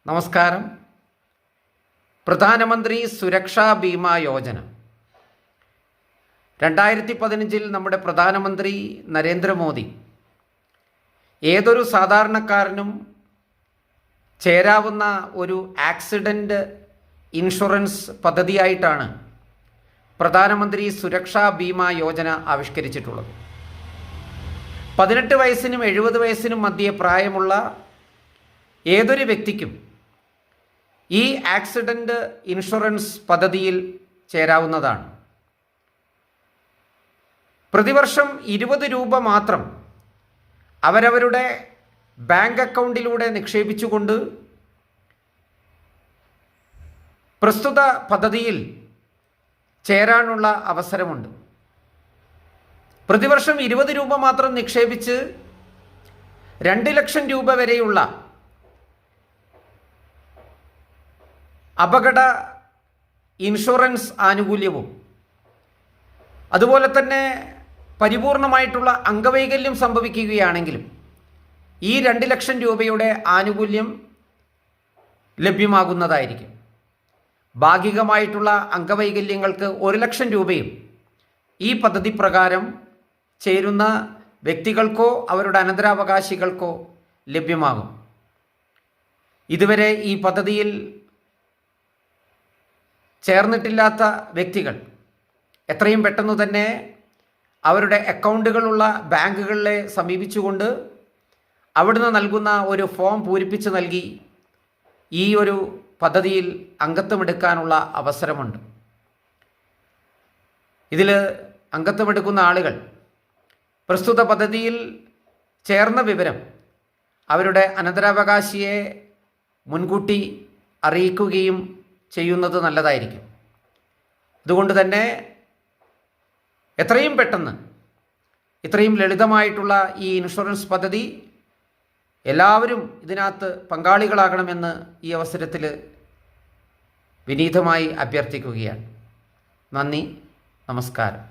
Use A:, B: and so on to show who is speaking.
A: നമസ്കാരം. പ്രധാനമന്ത്രി സുരക്ഷാ ബീമാ യോജന 2015 നമ്മുടെ പ്രധാനമന്ത്രി നരേന്ദ്രമോദി ഏതൊരു സാധാരണക്കാരനും ചേരാവുന്ന ഒരു ആക്സിഡൻറ്റ് ഇൻഷുറൻസ് പദ്ധതിയായിട്ടാണ് പ്രധാനമന്ത്രി സുരക്ഷാ ബീമാ യോജന ആവിഷ്കരിച്ചിട്ടുള്ളത്. 18 വയസ്സിനും 70 വയസ്സിനും മധ്യേ പ്രായമുള്ള ഏതൊരു വ്യക്തിക്കും ഈ ആക്സിഡൻറ്റ് ഇൻഷുറൻസ് പദ്ധതിയിൽ ചേരാവുന്നതാണ്. പ്രതിവർഷം 20 രൂപ മാത്രം അവരവരുടെ ബാങ്ക് അക്കൗണ്ടിലൂടെ നിക്ഷേപിച്ചുകൊണ്ട് പ്രസ്തുത പദ്ധതിയിൽ ചേരാനുള്ള അവസരമുണ്ട്. പ്രതിവർഷം 20 രൂപ മാത്രം നിക്ഷേപിച്ച് 2 ലക്ഷം രൂപ വരെയുള്ള അപകട ഇൻഷുറൻസ് ആനുകൂല്യവും അതുപോലെ തന്നെ പരിപൂർണമായിട്ടുള്ള അംഗവൈകല്യം സംഭവിക്കുകയാണെങ്കിലും ഈ 2 ലക്ഷം രൂപയുടെ ആനുകൂല്യം ലഭ്യമാകുന്നതായിരിക്കും. ഭാഗികമായിട്ടുള്ള അംഗവൈകല്യങ്ങൾക്ക് 1 ലക്ഷം രൂപയും ഈ പദ്ധതി പ്രകാരം ചേരുന്ന വ്യക്തികൾക്കോ അവരുടെ അനന്തരാവകാശികൾക്കോ ലഭ്യമാകും. ഇതുവരെ ഈ പദ്ധതിയിൽ ചേർന്നിട്ടില്ലാത്ത വ്യക്തികൾ എത്രയും പെട്ടെന്ന് തന്നെ അവരുടെ അക്കൗണ്ടുകളുള്ള ബാങ്കുകളെ സമീപിച്ചുകൊണ്ട് അവിടുന്ന് നൽകുന്ന ഒരു ഫോം പൂരിപ്പിച്ച് നൽകി ഈ ഒരു പദ്ധതിയിൽ അംഗത്വമെടുക്കാനുള്ള അവസരമുണ്ട്. ഇതിൽ അംഗത്വമെടുക്കുന്ന ആളുകൾ പ്രസ്തുത പദ്ധതിയിൽ ചേർന്ന വിവരം അവരുടെ അനന്തരാവകാശിയെ മുൻകൂട്ടി അറിയിക്കുകയും ചെയ്യുന്നത് നല്ലതായിരിക്കും. അതുകൊണ്ട് തന്നെ എത്രയും പെട്ടെന്ന് ഇത്രയും ലളിതമായിട്ടുള്ള ഈ ഇൻഷുറൻസ് പദ്ധതി എല്ലാവരും ഇതിനകത്ത് പങ്കാളികളാകണമെന്ന് ഈ അവസരത്തിൽ വിനീതമായി അഭ്യർത്ഥിക്കുകയാണ്. നന്ദി, നമസ്കാരം.